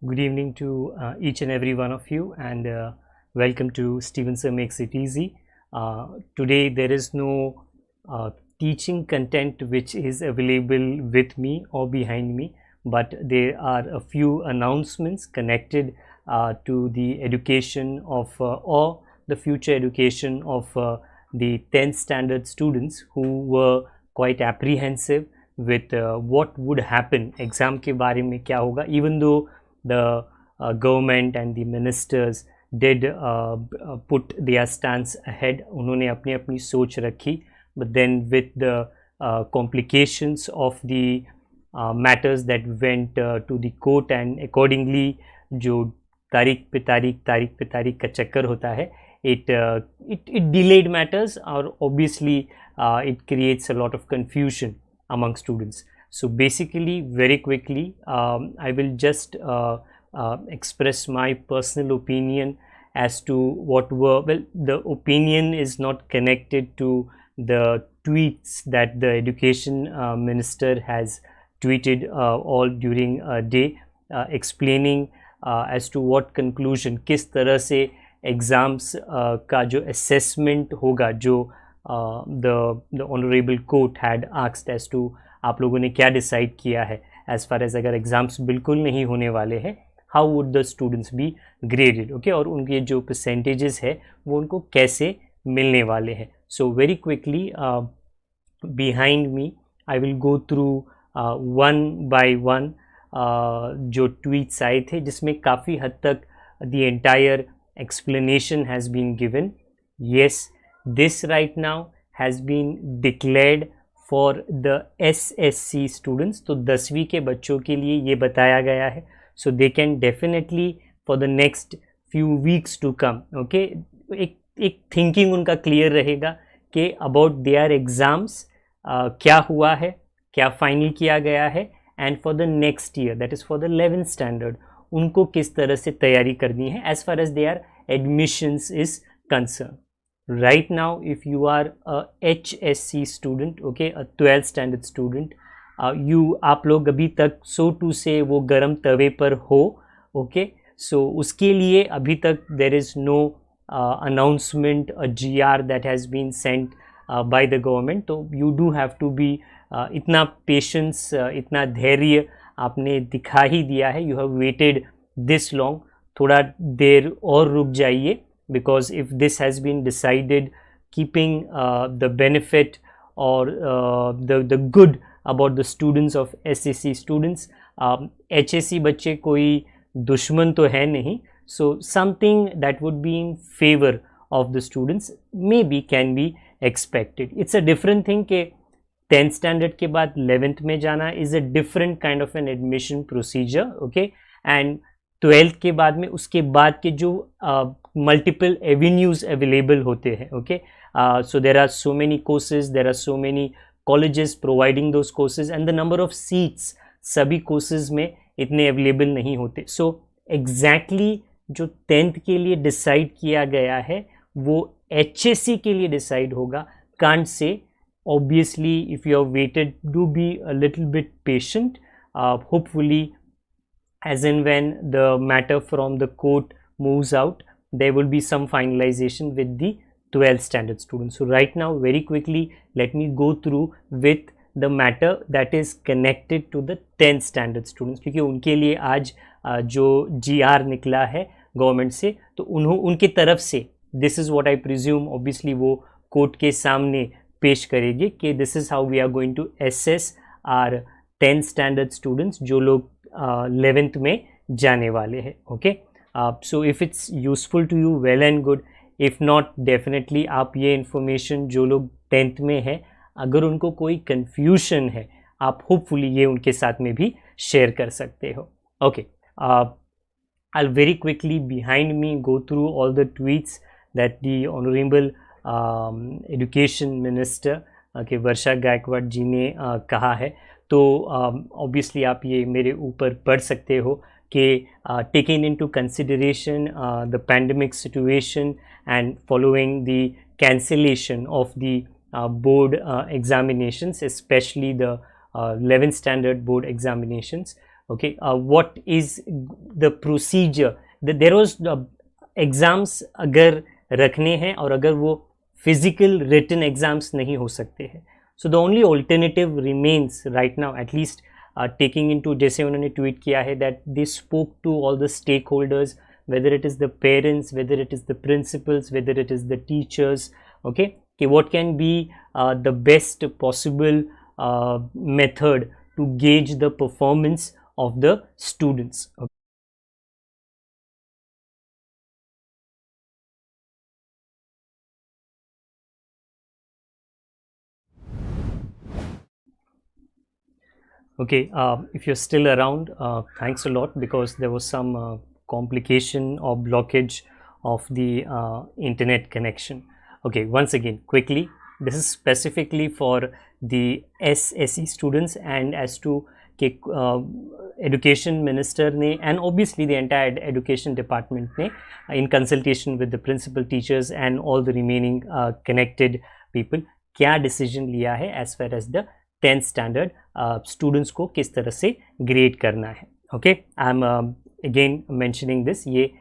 Good evening to each and every one of you, and welcome to Stevenson Makes It Easy. Today there is no teaching content which is available with me or behind me, but there are a few announcements connected to the education of or the future education of the 10th standard students who were quite apprehensive with what would happen exam के बारे में क्या होगा, even though the government and the ministers did put their stance ahead. उन्होंने अपनी अपनी सोच रखी, but then with the complications of the matters that went to the court, and accordingly जो तारीख पे तारीख का चक्कर होता है, it delayed matters, or obviously it creates a lot of confusion among students. So basically, very quickly, I will just express my personal opinion as to what were, well, the opinion is not connected to the tweets that the education minister has tweeted all during a day, explaining as to what conclusion, किस तरह से exams का जो assessment होगा, जो the honorable court had asked as to आप लोगों ने क्या डिसाइड किया है एज फार एज अगर एग्ज़ाम्स बिल्कुल नहीं होने वाले हैं, how would the students be graded, okay, और उनके जो परसेंटेजेस है वो उनको कैसे मिलने वाले हैं. So very quickly behind me I will go through one by one जो ट्वीट्स आए थे, जिसमें काफ़ी हद तक the entire explanation has been given. Yes, this right now has been declared for the SSC students. तो 10वीं के बच्चों के लिए ये बताया गया है. So they can definitely for the next few weeks to come, okay, एक thinking उनका clear रहेगा कि about their exams क्या हुआ है, क्या final किया गया है, and for the next year, that is for the 11th standard, उनको किस तरह से तैयारी करनी है as far as their admissions is concerned. Right now, if you are a HSC student, okay, a 12th standard student, आप लोग अभी तक so to say वो गरम तवे पर हो, okay, so उसके लिए अभी तक there is no announcement, a GR that has been sent by the government. तो you do have to be इतना patience, इतना धैर्य आपने दिखा ही दिया है. You have waited this long. थोड़ा देर और रुक जाइए, because if this has been decided keeping the benefit or the good about the students of SSC students, HSC बच्चे कोई दुश्मन तो है नहीं, so something that would be in favor of the students maybe can be expected. It's a different thing कि 10th standard के बाद 11th में जाना is a different kind of an admission procedure, okay, and 12th के बाद में उसके बाद के जो multiple avenues available होते हैं, okay, so there are so many courses, there are so many colleges providing those courses, and the number of seats सभी courses में इतने available नहीं होते. So exactly जो 10th के लिए decide किया गया है वो HSC के लिए decide होगा. Can't say. Obviously, if you have waited, do be a little bit patient. Hopefully, as and when the matter from the court moves out, there will be some finalization with the 12th standard students. So right now, very quickly, let me go through with the matter that is connected to the 10th standard students, क्योंकि उनके लिए आज जो GR निकला है government से, तो उनकी तरफ से this is what I presume, obviously वो कोर्ट के सामने पेश करेगी कि this is how we are going to assess our 10th standard students जो लोग 11th में जाने वाले हैं, okay. So if it's useful to you, well and good. If not, definitely आप ये information जो लोग 10th में है, अगर उनको कोई confusion है, आप hopefully ये उनके साथ में भी share कर सकते हो, okay. I'll very quickly behind me go through all the tweets that the honorable education minister के वर्षा गायकवाड़ जी ने कहा है. तो ऑब्वियसली आप ये मेरे ऊपर पढ़ सकते हो कि taking into consideration the pandemic situation and following the cancellation of the board examinations, especially the 11th standard board examinations, okay, what is the procedure, there was exams अगर रखने हैं और अगर वो फिजिकल रिटन एग्जाम्स नहीं हो सकते हैं, so the only alternative remains right now, at least taking into, जैसे उन्होंने ट्वीट किया है that they spoke to all the stakeholders, whether it is the parents, whether it is the principals, whether it is the teachers, okay, what can be the best possible method to gauge the performance of the students. Okay, if you're still around, thanks a lot, because there was some complication or blockage of the internet connection. Okay, once again, quickly, this is specifically for the SSC students, and as to education minister ne, and obviously the entire education department ne, in consultation with the principal, teachers and all the remaining connected people, क्या decision लिया है as far as the 10th standard students को किस तरह से grade करना है. Okay, I'm again mentioning this, ये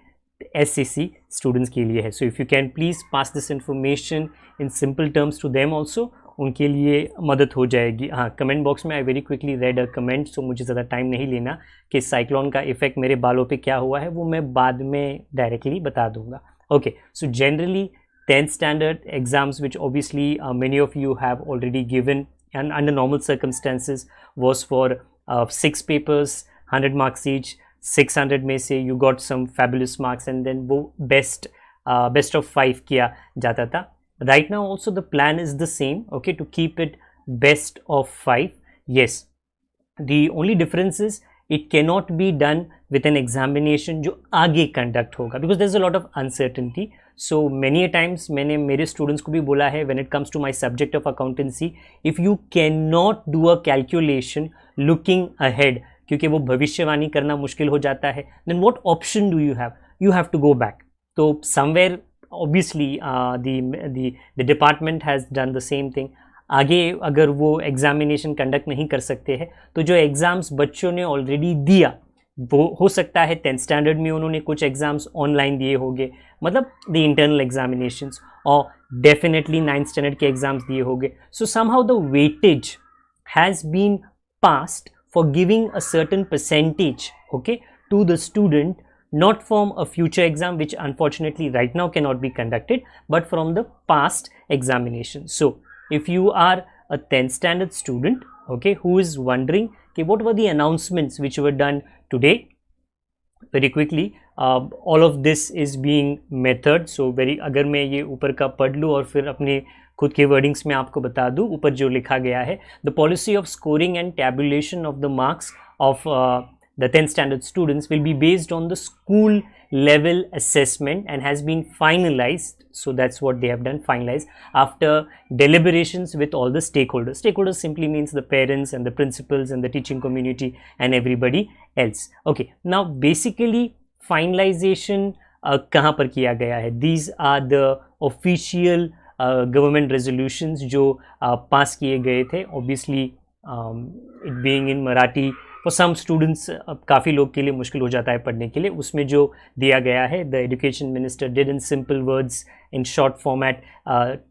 SSC students के लिए है. So if you can please pass this information in simple terms to them also, उनके लिए मदद हो जाएगी. हाँ, कमेंट बॉक्स में I very quickly read a comment, so मुझे ज़्यादा टाइम नहीं लेना कि साइक्लोन का इफेक्ट मेरे बालों पे क्या हुआ है, वो मैं बाद में डायरेक्टली बता दूंगा. Okay, so generally 10th standard exams, which obviously many of you have already given and under normal circumstances, was for 6 papers, 100 marks each. 600 में से you got some fabulous marks, and then वो best of 5 किया जाता था. Right now also the plan is the same, okay, to keep it best of 5. Yes, the only difference is it cannot be done with an examination जो आगे conduct होगा, because there's a lot of uncertainty. So many a times मैंने मेरे students को भी बोला है, when it comes to my subject of accountancy, if you cannot do a calculation looking ahead, क्योंकि वो भविष्यवाणी करना मुश्किल हो जाता है, then what option do you have? You have to go back. तो somewhere obviously the department has done the same thing. आगे अगर वो एग्जामिनेशन कंडक्ट नहीं कर सकते हैं, तो जो एग्ज़ाम्स बच्चों ने ऑलरेडी दिया, वो हो सकता है 10th स्टैंडर्ड में उन्होंने कुछ एग्ज़ाम्स ऑनलाइन दिए होंगे, मतलब द इंटरनल एग्जामिनेशंस, और डेफिनेटली 9th स्टैंडर्ड के एग्ज़ाम्स दिए होंगे. So somehow the weightage has been passed for giving a certain percentage, okay, to the student, not from a future exam which unfortunately right now cannot be conducted, but from the past examination. So if you are a 10th standard student, okay, who is wondering okay, what were the announcements which were done today, very quickly, all of this is being method. So very, अगर मैं ये ऊपर का पढ़ लूँ और फिर अपने खुद के वर्डिंग्स में आपको बता दूँ, ऊपर जो लिखा गया है, the policy of scoring and tabulation of the marks of the 10th standard students will be based on the school level assessment and has been finalized. So that's what they have done, finalized after deliberations with all the stakeholders. Stakeholders simply means the parents and the principals and the teaching community and everybody else. Okay, now basically finalization कहाँ पर किया गया है? These are the official government resolutions जो पास किए गए थे. Obviously it being in Marathi, for some students काफ़ी लोग के लिए मुश्किल हो जाता है पढ़ने के लिए. उसमें जो दिया गया है, the education minister did in simple words, in short format,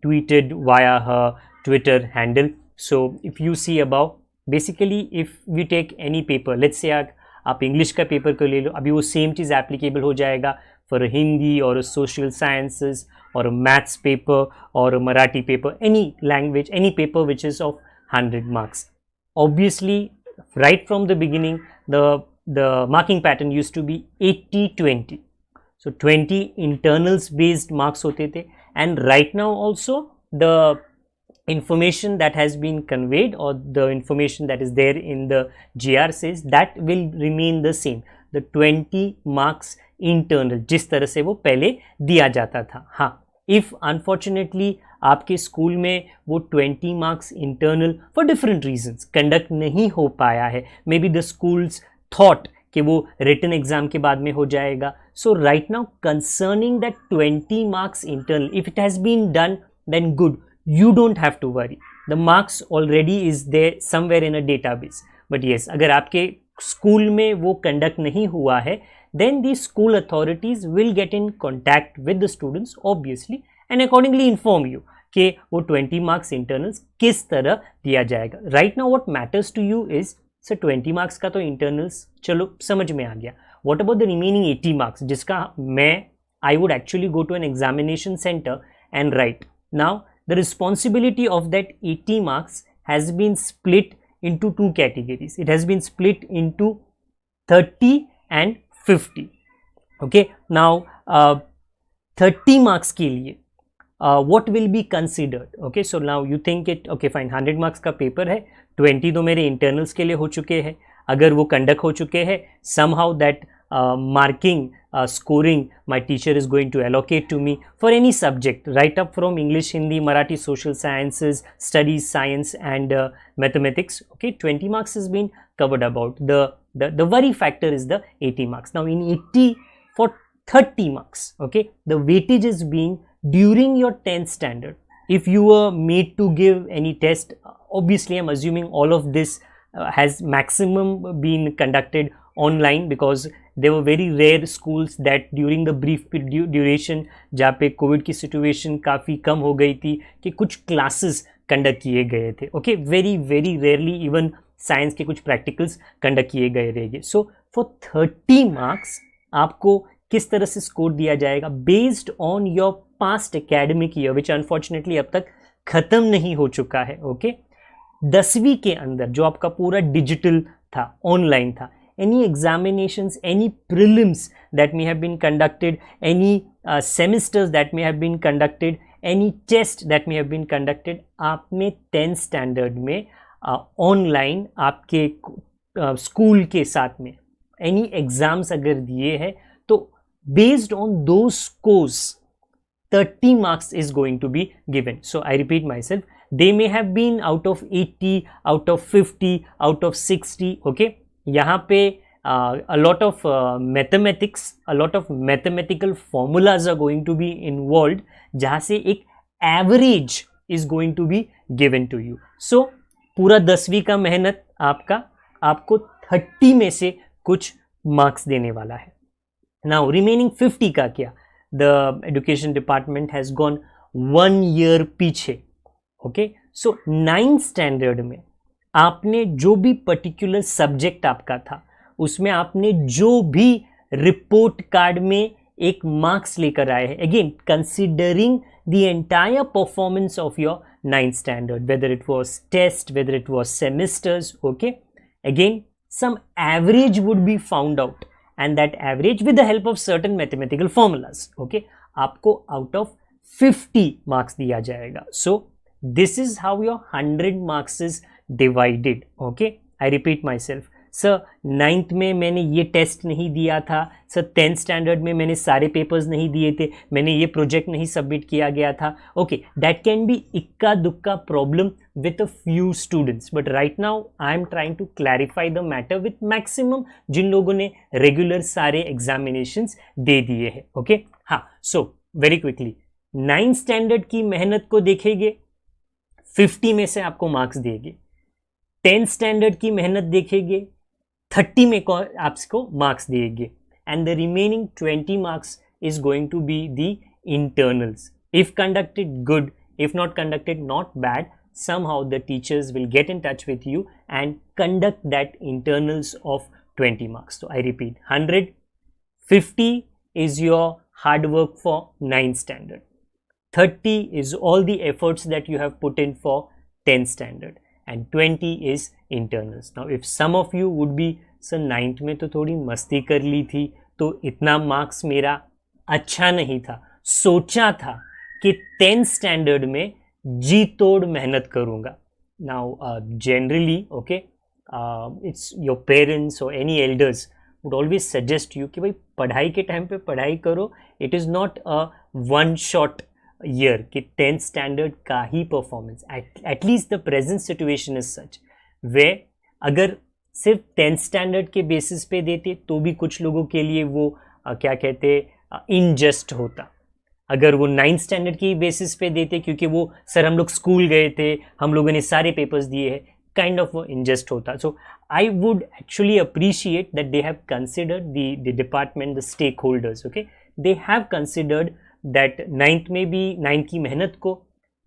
tweeted via her Twitter handle. So if you see above, basically if we take any paper, let's say आप इंग्लिश का पेपर को ले लो, अभी वो सेम चीज़ applicable हो जाएगा for a Hindi or a social sciences or a maths paper or a Marathi paper, any language, any paper which is of 100 marks. Obviously, right from the beginning, the marking pattern used to be 80-20. So 20 internals based marks hote the, and right now also the information that has been conveyed or the information that is there in the GR says that will remain the same. The 20 marks internal जिस तरह से वो पहले दिया जाता था. हाँ, if unfortunately आपके स्कूल में वो 20 marks internal for different reasons conduct नहीं हो पाया है, maybe the schools thought कि वो रिटन एग्जाम के बाद में हो जाएगा. So right now concerning that 20 marks internal, if it has been done then good, you don't have to worry, the marks already is there somewhere in a database. But yes, अगर आपके school में वो conduct नहीं हुआ है, then the school authorities will get in contact with the students obviously and accordingly inform you कि वो 20 marks internals किस तरह दिया जाएगा. Right now what matters to you is sir 20 marks का तो इंटरनल्स चलो समझ में आ गया. What about the remaining 80 marks जिसका मैं I would actually go to an examination centre and write. Now the responsibility of that 80 marks has been split into two categories. It has been split into 30 and 50. Okay, now 30 marks के लिए what will be considered? Okay, so now you think it okay fine 100 marks का paper है, 20 तो मेरे internals के लिए हो चुके हैं. अगर वो कंडक्ट हो चुके हैं somehow that marking scoring my teacher is going to allocate to me for any subject right up from English, Hindi, Marathi, social sciences, studies, science and mathematics. Okay, 20 marks has been covered about. The worry factor is the 80 marks. Now in 80 for 30 marks, okay, the weightage is being during your 10th standard. If you were made to give any test, obviously I'm assuming all of this has maximum been conducted online because there were very rare schools that during the brief duration जहाँ पे Covid की situation काफ़ी कम हो गई थी कि कुछ classes conduct किए गए थे. Okay, very very rarely even science के कुछ प्रैक्टिकल्स कंडक्ट किए गए रहेंगे. सो फॉर 30 मार्क्स आपको किस तरह से स्कोर दिया जाएगा based on your past academic year which unfortunately अब तक ख़त्म नहीं हो चुका है. ओके, 10वीं के अंदर जो आपका पूरा डिजिटल था, ऑनलाइन था, any examinations, any prelims that may have been conducted, any semesters that may have been conducted, any test that may have been conducted, आपने 10th standard में ऑनलाइन आपके स्कूल के साथ में any exams अगर दिए हैं तो based on those scores 30 marks is going to be given. So I repeat myself, they may have been out of 80, out of 50, out of 60. Okay, यहाँ पे a lot of mathematics, a lot of mathematical formulas are going to be involved जहाँ से एक average is going to be given to you. So पूरा 10वीं का मेहनत आपका आपको 30 में से कुछ मार्क्स देने वाला है. Now remaining 50 का क्या? The education department has gone 1 year पीछे. Okay, so 9th standard में आपने जो भी पर्टिकुलर सब्जेक्ट आपका था उसमें आपने जो भी रिपोर्ट कार्ड में एक मार्क्स लेकर आए हैं, again considering the entire performance of your 9th standard, whether it was test, whether it was semesters. Okay, again some average would be found out and that average with the help of certain mathematical formulas, okay, आपको out of 50 marks दिया जाएगा. So this is how your 100 marks is divided. Okay, I repeat myself. Sir, 9th में मैंने ये test नहीं दिया था. Sir 10th standard में मैंने सारे पेपर्स नहीं दिए थे, मैंने ये प्रोजेक्ट नहीं सबमिट किया गया था. ओके, दैट कैन बी इक्का दुक्का problem with a few students, but right now I am trying to clarify the matter with maximum जिन लोगों ने रेगुलर सारे एग्जामिनेशंस दे दिए हैं. ओके, हाँ, so very quickly 9th standard की मेहनत को देखेंगे, 50 में से आपको मार्क्स देंगे. 10th स्टैंडर्ड की मेहनत देखेंगे, 30 में आपको मार्क्स देंगे and the remaining 20 marks is going to be the internals. If conducted good, if not conducted not bad, somehow the teachers will get in touch with you and conduct that internals of 20 marks. So I repeat, 100, 50 is your hard work for 9th standard, 30 is all the efforts that you have put in for 10th standard and 20 is internals. Now if some of you would be, sir 9th में तो थोड़ी मस्ती कर ली थी तो इतना marks मेरा अच्छा नहीं था, सोचा था कि 10th स्टैंडर्ड में जी तोड़ मेहनत करूँगा. Now generally, okay, it's your parents or any elders would always suggest you कि भाई पढ़ाई के टाइम पे पढ़ाई करो. It is not a one shot year कि 10th स्टैंडर्ड का ही performance, at least the present situation is such way अगर सिर्फ 10th स्टैंडर्ड के बेसिस पे देते तो भी कुछ लोगों के लिए वो क्या कहते इनजस्ट होता. अगर वो 9th स्टैंडर्ड की बेसिस पे देते क्योंकि वो सर हम लोग स्कूल गए थे, हम लोगों ने सारे पेपर्स दिए हैं, kind of ingest hota. So I would actually appreciate that they have considered the department, the stakeholders, okay, they have considered that 9th में भी 9th की मेहनत को,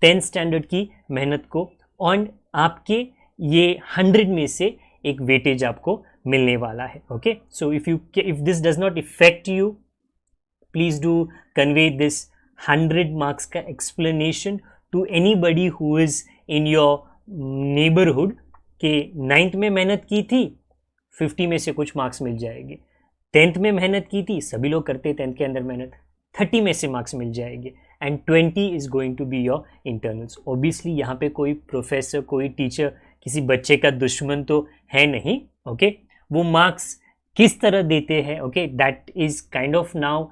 10th स्टैंडर्ड की मेहनत को, और आपके ये 100 में से एक वेटेज आपको मिलने वाला है. Okay, so if this does not affect you, please do convey this 100 marks का explanation to anybody who is in your neighborhood कि 9th में मेहनत की थी, 50 में से कुछ मार्क्स मिल जाएंगे. 10th में मेहनत की थी, सभी लोग करते हैं 10th के अंदर मेहनत, 30 में से मार्क्स मिल जाएंगे, and 20 is going to be your internals. Obviously यहाँ पे कोई प्रोफेसर, कोई टीचर किसी बच्चे का दुश्मन तो है नहीं. ओके, वो मार्क्स किस तरह देते हैं, okay, that is kind of now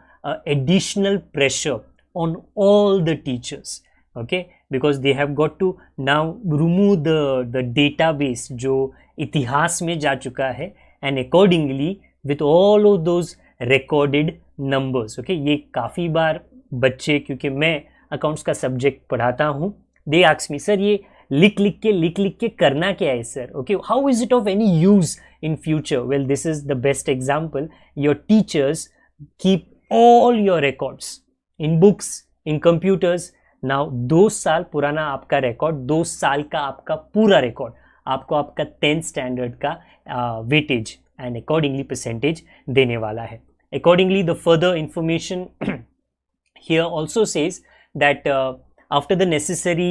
additional pressure on all the teachers. Okay, because they have got to now remove the database जो इतिहास में जा चुका है, and accordingly with all of those recorded numbers. Okay, ये काफ़ी बार बच्चे, क्योंकि मैं अकाउंट्स का सब्जेक्ट पढ़ाता हूँ, दे आस्क मी, सर ये लिख लिख के करना क्या है sir. Okay, how is it of any use in future. Well, this is the best example. Your teachers keep all your records in books, in computers. Now 2 साल पुराना आपका रिकॉर्ड, 2 साल का आपका पूरा रिकॉर्ड आपको आपका 10th स्टैंडर्ड का वेटेज एंड अकॉर्डिंगली परसेंटेज देने वाला है. Accordingly, the further information here also says that after the necessary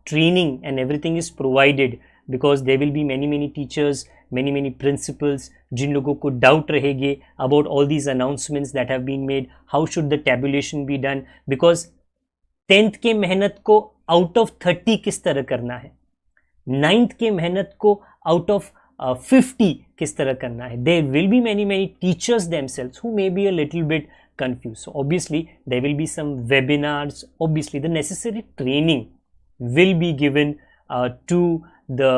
training and everything is provided, because there will be many teachers, many principals जिन लोगों को doubt रहेंगे about all these announcements that have been made, how should the tabulation be done, because 10th के मेहनत को out of 30 किस तरह करना है, 9th के मेहनत को out of 50 किस तरह करना है. There will be many teachers themselves who may be a little bit confused. So obviously there will be some webinars, obviously the necessary training will be given to the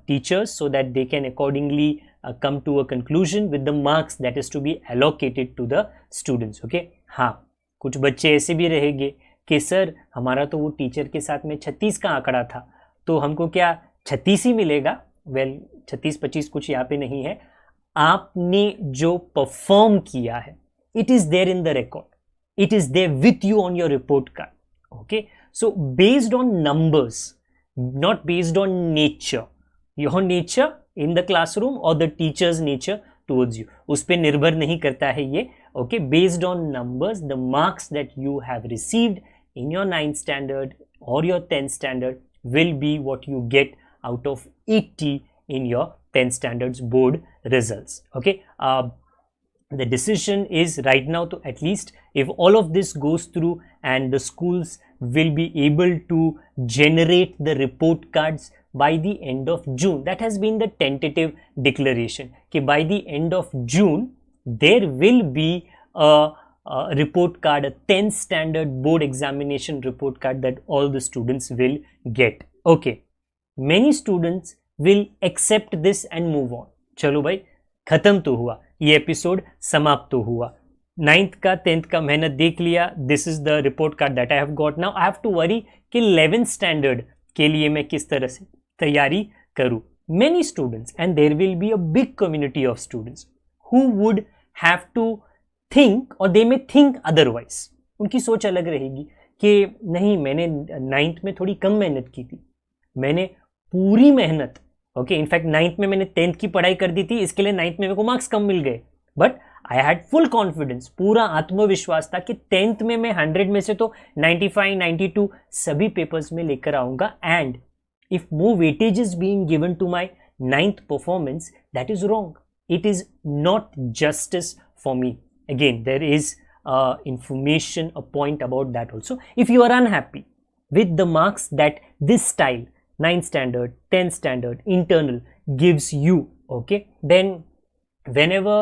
teachers so that they can accordingly come to a conclusion with the marks that is to be allocated to the students. Okay, हाँ, कुछ बच्चे ऐसे भी रहेंगे कि sir हमारा तो वो टीचर के साथ में 36 का आंकड़ा था, तो हमको क्या 36 ही मिलेगा. वेल, 36-25 कुछ यहाँ पे नहीं है. आपने जो परफॉर्म किया है, it is there in the record, it is there with you on your report card. Okay, so based on numbers, not based on nature, your nature in the classroom और the teachers nature towards you, उस पर निर्भर नहीं करता है ये. Okay, based on numbers, the marks that you have received in your 9th standard or your 10th standard will be what you get out of 80 in your 10th standards board results. Okay, the decision is right now to, at least if all of this goes through and the schools will be able to generate the report cards by the end of June. That has been the tentative declaration कि by the end of June there will be a report card, a 10th standard board examination report card that all the students will get. Okay, many students will accept this and move on. चलो भाई, खत्म तो हुआ, ये episode समाप्त तो हुआ. 9th का 10th का मेहनत देख लिया. This is the report card that I have got. Now I have to worry कि 11th स्टैंडर्ड के लिए मैं किस तरह से तैयारी करूँ. Many students, and there will be a big community of students who would have to think or they may think otherwise. उनकी सोच अलग रहेगी कि नहीं, मैंने 9th में थोड़ी कम मेहनत की थी, मैंने पूरी मेहनत, ओके, इनफैक्ट 9th में मैंने 10th की पढ़ाई कर दी थी, इसके लिए 9th में मेरे को मार्क्स कम मिल गए, but I had full confidence, पूरा आत्मविश्वास था कि 10th में मैं 100 में से तो 95, 92 सभी पेपर्स में लेकर आऊंगा. And if more weightage is being given to my 9th performance, that is wrong. It is not justice for me. Again, there is information, a point about that also. If you are unhappy with the marks that this style, 9th standard, 10th standard, internal gives you, okay, then whenever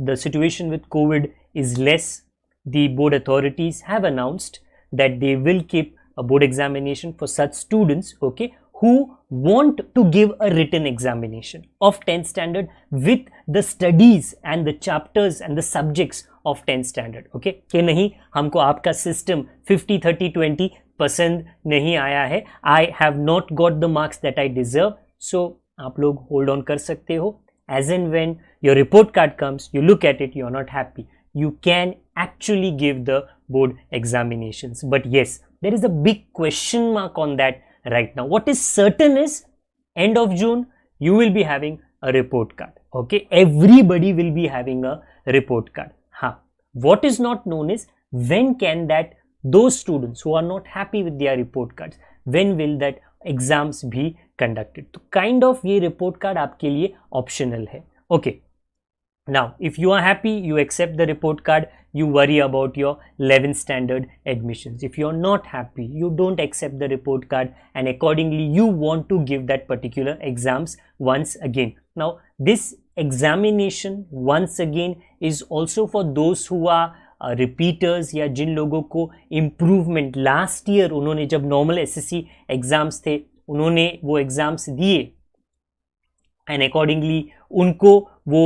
the situation with COVID is less, the board authorities have announced that they will keep a board examination for such students, okay, who want to give a written examination of 10th standard with the studies and the chapters and the subjects of 10th standard. Okay, कि नहीं, हमको आपका system 50, 30, 20 पसंद नहीं आया है. I have not got the marks that I deserve. So आप लोग होल्ड ऑन कर सकते हो. As and when your report card comes, you look at it, you are not happy, you can actually give the board examinations. But yes, there is a big question mark on that right now. What is certain is end of June you will be having a report card. Okay, everybody will be having a report card. What is not known is when can that those students who are not happy with their report cards, when will that exams भी conducted. तो kind of ये report card आपके लिए optional है. Okay, now if you are happy you accept the report card, you worry about your 11th standard admissions. If you are not happy, you don't accept the report card, and accordingly you want to give that particular exams once again. Now this examination once again is also for those who are repeaters या जिन लोगों को improvement last year उन्होंने जब normal SSC exams थे उन्होंने वो exams दिए and accordingly उनको वो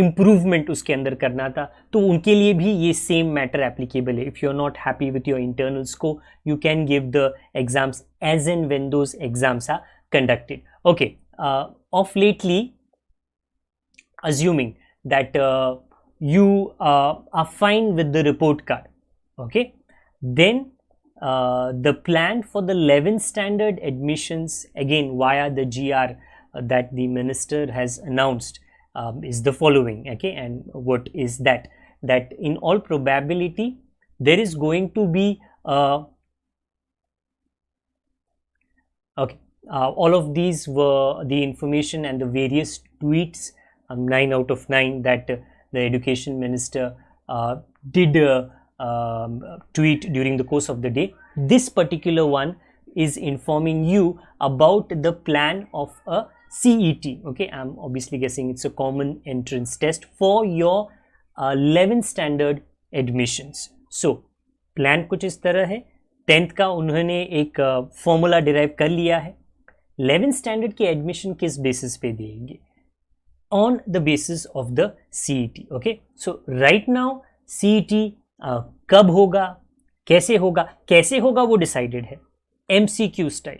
इम्प्रूवमेंट उसके अंदर करना था, तो उनके लिए भी ये सेम मैटर एप्लीकेबल है. If you are not happy with your internals को you can give the exams as and when those exams are conducted. Okay, of lately assuming that you are fine with the report card, okay, then the plan for the 11th standard admissions again via the GR that the minister has announced is the following. Okay, and what is that? That in all probability there is going to be okay, all of these were the information and the various tweets, 9 out of 9 that the education minister did tweet during the course of the day. This particular one is informing you about the plan of a CET. Okay, I'm obviously guessing it's a common entrance test for your 11th standard admissions. So plan कुछ इस तरह है. 10th का उन्होंने एक formula derive कर लिया है. 11th स्टैंडर्ड के एडमिशन किस बेसिस पे देंगे? On the basis of the CET. Okay, so right now CET कब होगा, कैसे होगा वो डिसाइडेड है. MCQ स्टाइल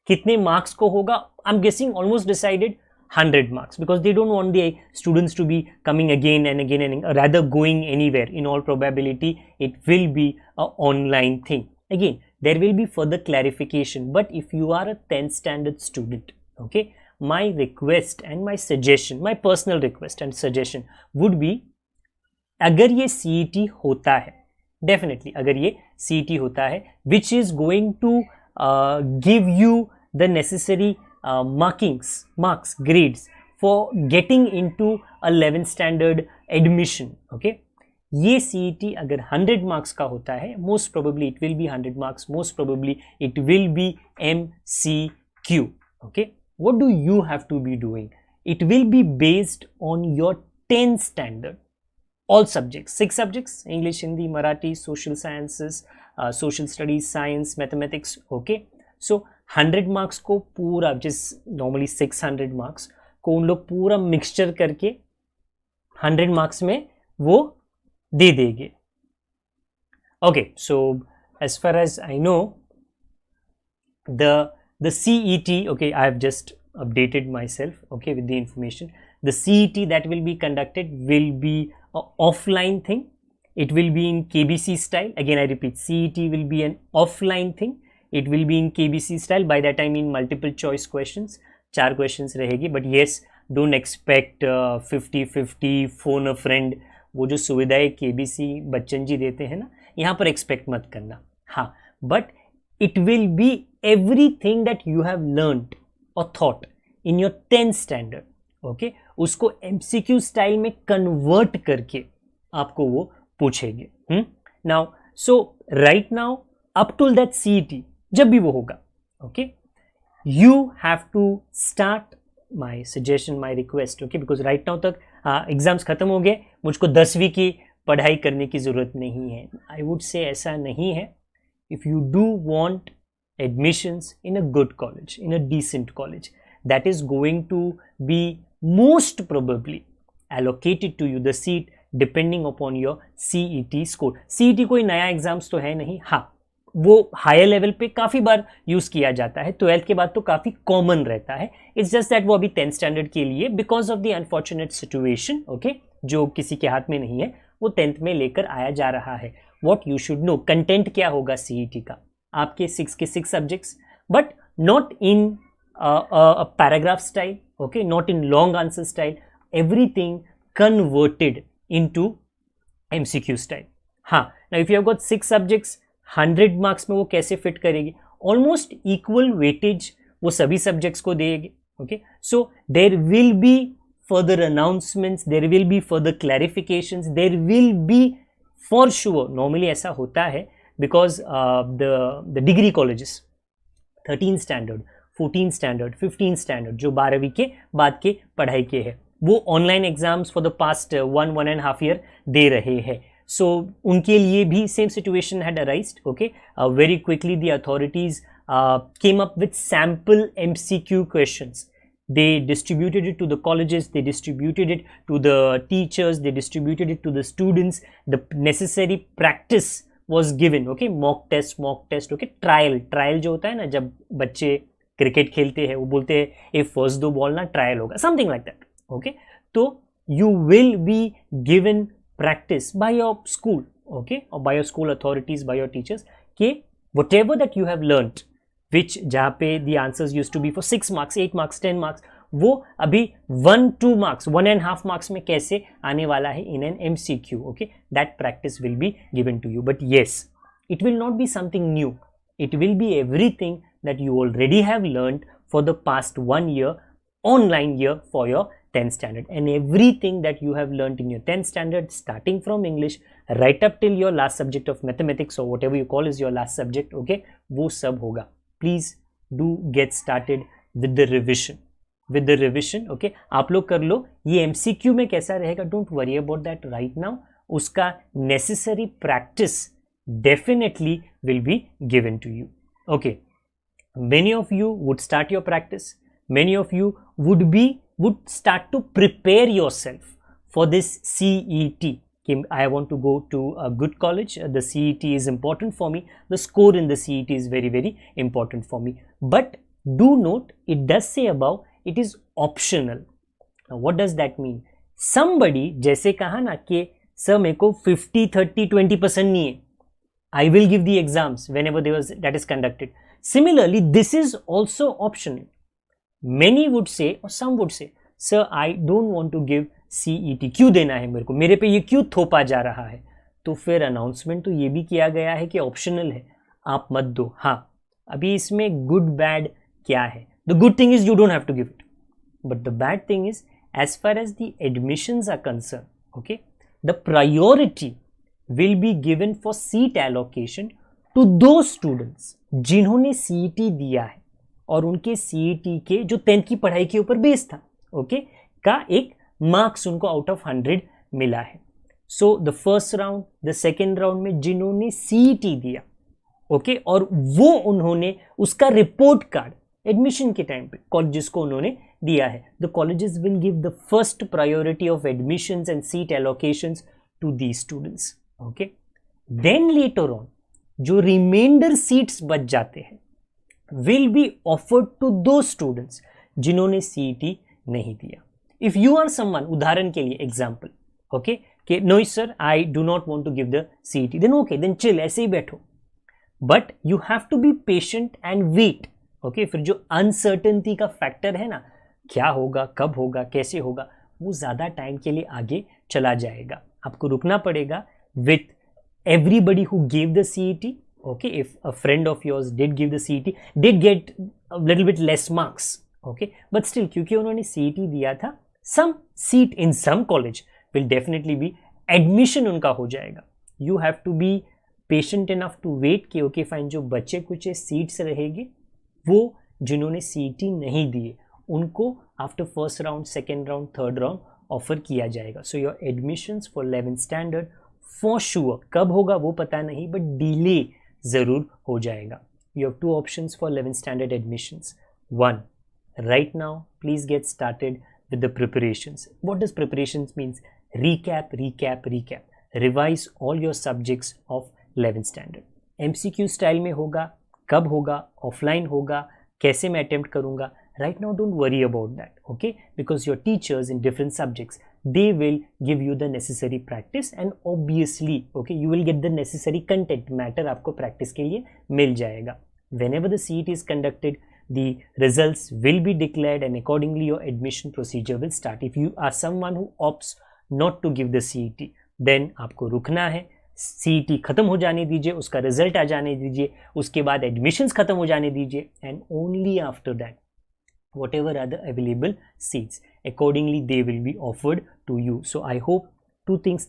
कितने मार्क्स को होगा, I am guessing almost decided 100 marks, because they don't want the students to be coming again and again and rather going anywhere. In all probability it will be a online thing. Again, there will be further clarification, but if you are a 10th standard student, okay, my request and my suggestion, my personal request and suggestion would be, अगर ये CET होता है, definitely अगर ये CET होता है, which is going to give you the necessary marks, grades for getting into a 11th standard admission. Okay, ये CET अगर 100 marks का होता है, most probably it will be 100 marks, most probably it will be MCQ. Okay, what do you have to be doing? It will be based on your 10th standard, all subjects, 6 subjects: English, Hindi, Marathi, social sciences, social studies, science, mathematics. Okay, so 100 marks को पूरा, just normally 600 marks को उन लोग पूरा mixture करके 100 marks में वो दे देंगे. Okay, so as far as I know, the CET, okay, I have just updated myself, okay, with the information. The CET that will be conducted will be an offline thing. It will be in KBC style. Again, I repeat, CET will be an offline thing. It will be in KBC style. By that I mean multiple choice questions. 4 questions रहेगी. But yes, don't expect 50-50 phone a friend. वो जो सुविधाएं KBC Bachchan ji देते हैं ना, यहाँ पर expect मत करना. हाँ, but it will be everything that you have learned or thought in your 10th standard. Okay, उसको MCQ स्टाइल में कन्वर्ट करके आपको वो पूछेंगे. Now, so right now up till that CET, जब भी वो होगा, okay, you have to start, my suggestion, my request, okay, because right now तक एग्जाम्स खत्म हो गए, मुझको 10वीं की पढ़ाई करने की ज़रूरत नहीं है. आई वुड से ऐसा नहीं है. If you do want admissions in a good college, in a decent college, that is going to be most probably allocated to you the seat depending upon your CET score. CET कोई नया exams तो है नहीं. हाँ, वो higher level पे काफ़ी बार use किया जाता है, 12th के बाद तो काफ़ी कॉमन रहता है. इट्स जस्ट दैट वो अभी 10th स्टैंडर्ड के लिए because of the unfortunate situation, okay, जो किसी के हाथ में नहीं है, वो 10th में लेकर आया जा रहा है. What you should know, content क्या होगा सीईटी का, आपके 6 के 6 subjects, but not in paragraph style, okay, not in long answer style, everything converted into MCQ style. हाँ, now if you have got 6 subjects, 100 marks में वो कैसे फिट करेगी, ऑलमोस्ट इक्वल वेटेज वो सभी सब्जेक्ट्स को देगी. Okay, so there will be further announcements, there will be further clarifications, there will be for sure, normally ऐसा होता है because the degree colleges 13 standard, 14 standard, 15 standard जो 12वीं के बाद के पढ़ाई के हैं, वो online exams for the past 1.5 year दे रहे हैं. सो उनके लिए भी same situation had arised. Okay, very quickly the authorities came up with sample MCQ questions. They distributed it to the colleges, they distributed it to the teachers, they distributed it to the students. The necessary practice was given. Okay, mock test, okay, trial जो होता है ना, जब बच्चे cricket खेलते हैं वो बोलते हैं ये फर्स्ट दो बॉल ना ट्रायल होगा, समथिंग लाइक दैट. ओके, तो you will be given practice by your school, okay, or by your school authorities, by your teachers, कि whatever that you have learnt, which जहाँ पे the answers used to be for 6 marks, 8 marks, 10 marks, वो अभी 1-2 marks, 1.5 marks में कैसे आने वाला है in an MCQ. Okay, that practice will be given to you. But yes, it will not be something new. It will be everything that you already have learned for the past 1 year, online year for your 10th standard, and everything that you have learnt in your 10th standard, starting from English right up till your last subject of mathematics or whatever you call is your last subject. Okay, वो सब होगा. Please do get started with the revision. Okay, आप लोग कर लो. ये MCQ में कैसा रहेगा, don't worry about that right now. उसका necessary practice definitely will be given to you. Okay, many of you would start your practice. Many of you would start to prepare yourself for this CET. I want to go to a good college. The CET is important for me. The score in the CET is very, very important for me. But do note, it does say above, it is optional. Now, what does that mean? Somebody जैसे कहा ना कि sir मेरे को 50, 30, 20% नहीं है, I will give the exams whenever that is conducted. Similarly, this is also optional. Many would say, or some would say, sir, I don't want to give CET. क्यों देना है मेरे को, मेरे पे ये क्यों थोपा जा रहा है? तो फिर अनाउंसमेंट तो ये भी किया गया है कि ऑप्शनल है, आप मत दो. हाँ, अभी इसमें गुड बैड क्या है? The good thing is you don't have to give it, but the bad thing is as far as the admissions are concern, okay, the priority will be given for seat allocation to those students जिन्होंने CET दिया है और उनके CET के जो 10th की पढ़ाई के ऊपर बेस था, ओके, का एक मार्क्स उनको आउट ऑफ 100 मिला है. So the first round, the second round में जिन्होंने CET दिया, ओके, और वो उन्होंने उसका रिपोर्ट कार्ड एडमिशन के टाइम पे कॉलेजेस को उन्होंने दिया है, the colleges will give the first priority of admissions and seat allocations to the students. Okay, then later on जो रिमाइंडर सीट्स बच जाते हैं will be offered to those students जिन्होंने CET नहीं दिया. If you are someone, उदाहरण के लिए एग्जाम्पल, ओके, कि no sir I do not want to give the CET, then okay, then chill, ऐसे ही बैठो. But you have to be patient and wait. Okay, फिर जो अनसर्टेनिटी का फैक्टर है ना, क्या होगा, कब होगा, कैसे होगा, वो ज़्यादा टाइम के लिए आगे चला जाएगा. आपको रुकना पड़ेगा with everybody who give the CET. Okay, if a friend of yours did give the CET, did get little bit less marks, okay, but still क्योंकि उन्होंने CET दिया था, some seat in some college will definitely be admission उनका हो जाएगा. You have to be patient enough to wait कि okay fine, जो बच्चे कुछ सीट्स रहेंगे वो जिन्होंने CET नहीं दिए उनको after first round, second round, third round offer किया जाएगा. So your admissions for 11th standard for sure, कब होगा वो पता नहीं, बट डिले ज़रूर हो जाएगा. You have 2 options for 11th standard admissions. 1, right now please get started with the preparations. What does preparations means? Recap. Revise all your subjects of 11th standard. MCQ style में होगा, कब होगा, offline होगा, कैसे मैं अटेम्प्ट करूँगा. Right now don't worry about that, okay, because your teachers in different subjects, they will give you the necessary practice and obviously, okay, you will get the necessary content matter आपको practice के लिए मिल जाएगा. Whenever the CET is conducted, the results will be declared and accordingly your admission procedure will start. If you are someone who opts not to give the CET, then आपको रुकना है. CET खत्म हो जाने दीजिए, उसका रिजल्ट आ जाने दीजिए, उसके बाद एडमिशन्स खत्म हो जाने दीजिए, and only after that whatever are the available seats, accordingly they will be offered to you. So I hope two things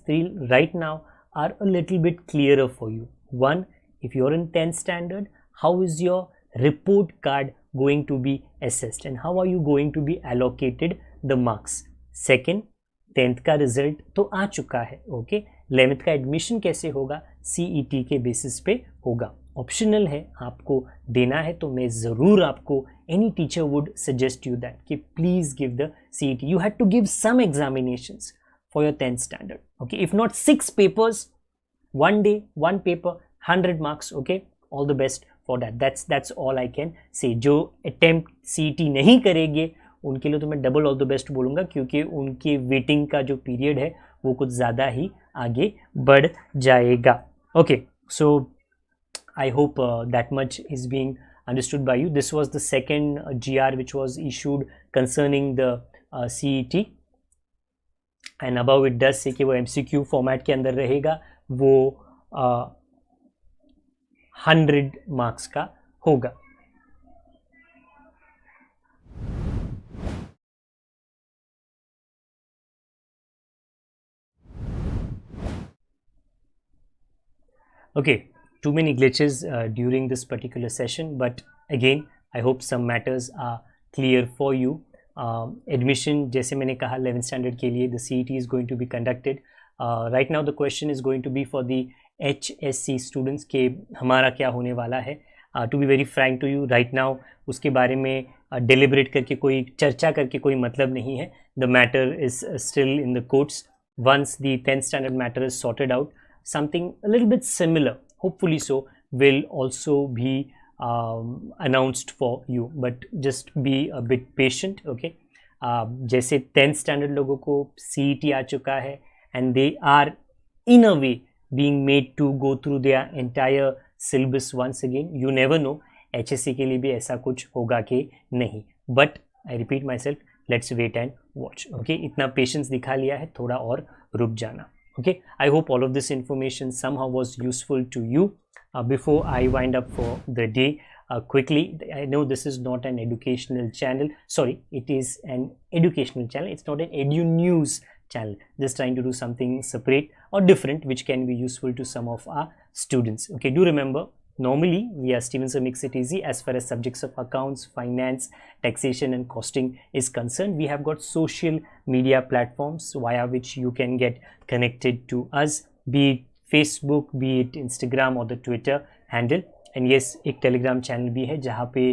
right now are a little bit clearer for you. One, if you are in 10th standard, how is your report card going to be assessed and how are you going to be allocated the marks? Second, 10th का result तो आ चुका है, okay. 11th का admission कैसे होगा? CET के basis पे होगा, ऑप्शनल है, आपको देना है तो मैं ज़रूर आपको, any teacher would suggest you that कि please give the CET. You had to give some examinations for your 10th standard, okay. If not 6 papers, 1 day 1 paper, 100 marks, okay. All the best for that. That's all I can say. जो attempt CET नहीं करेंगे उनके लिए तो मैं double all the best बोलूँगा, क्योंकि उनके वेटिंग का जो पीरियड है वो कुछ ज़्यादा ही आगे बढ़ जाएगा, okay. So I hope that much is being understood by you. This was the second GR which was issued concerning the CET, and above it does say कि वो MCQ format के अंदर रहेगा, वो 100 marks का होगा. Okay. Too many glitches during this particular session, but again I hope some matters are clear for you. Admission जैसे मैंने कहा 11th standard के लिए the CET is going to be conducted. Right now the question is going to be for the HSC students के हमारा क्या होने वाला है. To be very frank to you, right now उसके बारे में deliberate करके कोई चर्चा करके कोई मतलब नहीं है. The matter is still in the courts. Once the 10th standard matter is sorted out, something a little bit similar, hopefully so, will also be announced for you, but just be a bit patient, okay. जैसे 10th standard लोगों को CET आ चुका है and they are in a way being made to go through their entire syllabus once again. You never know, HSC के लिए भी ऐसा कुछ होगा कि नहीं, but I repeat myself, let's wait and watch, okay. इतना patience दिखा लिया है, थोड़ा और रुक जाना, okay. I hope all of this information somehow was useful to you. Before I wind up for the day, quickly, I know this is not an educational channel, sorry, it is an educational channel, it's not an edu news channel, just trying to do something separate or different which can be useful to some of our students, okay. Do remember, normally we are Students Makes It Easy as far as subjects of accounts, finance, taxation and costing is concerned. We have got social media platforms via which you can get connected to us, be it Facebook, be it Instagram or the Twitter handle, and yes, एक Telegram channel भी है जहाँ पे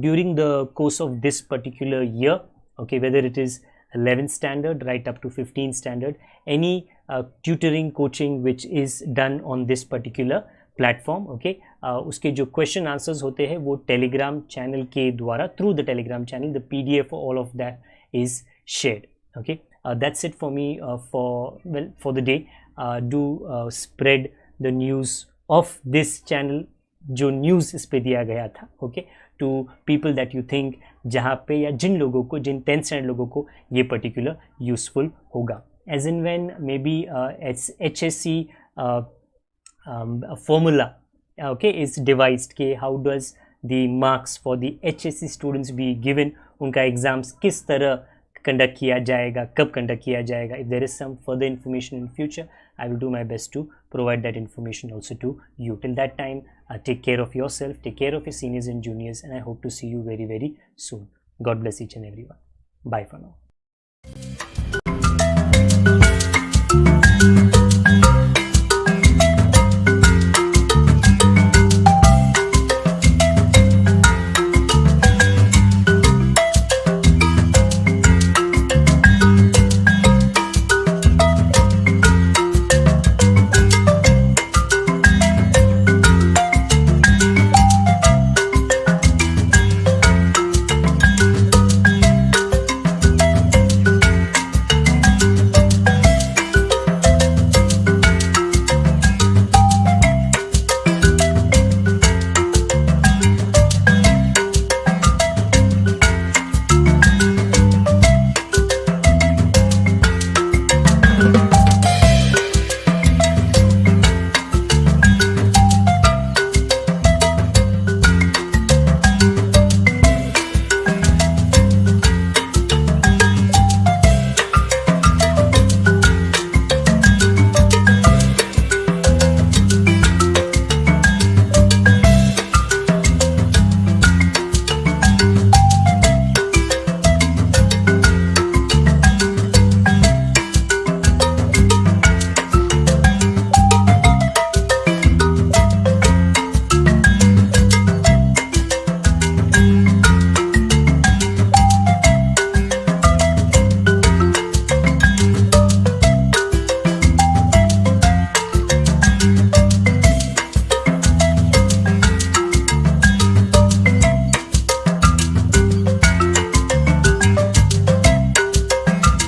during the course of this particular year, okay, whether it is 11th standard right up to 15th standard, any tutoring coaching which is done on this particular platform, okay. उसके जो question answers होते हैं वो Telegram channel के द्वारा, through the Telegram channel, the PDF all of that is shared, okay. That's it for me for the day. Do spread the news of this channel, जो news इस पे दिया गया था, okay, to people that you think, जहाँ पे या जिन लोगों को, जिन 10th स्टैंडर्ड लोगों को ये पर्टिकुलर यूजफुल होगा. As in when maybe HSC formula, okay, is devised कि how does the marks for the HSC students be given, उनका एग्ज़ाम्स किस तरह कंडक्ट किया जाएगा, कब कंडक्ट किया जाएगा. If there is some further information in future, I will do my best to provide that information also to you. Till that time, take care of yourself, take care of your seniors and juniors, and I hope to see you very, very soon. God bless each and everyone. Bye for now.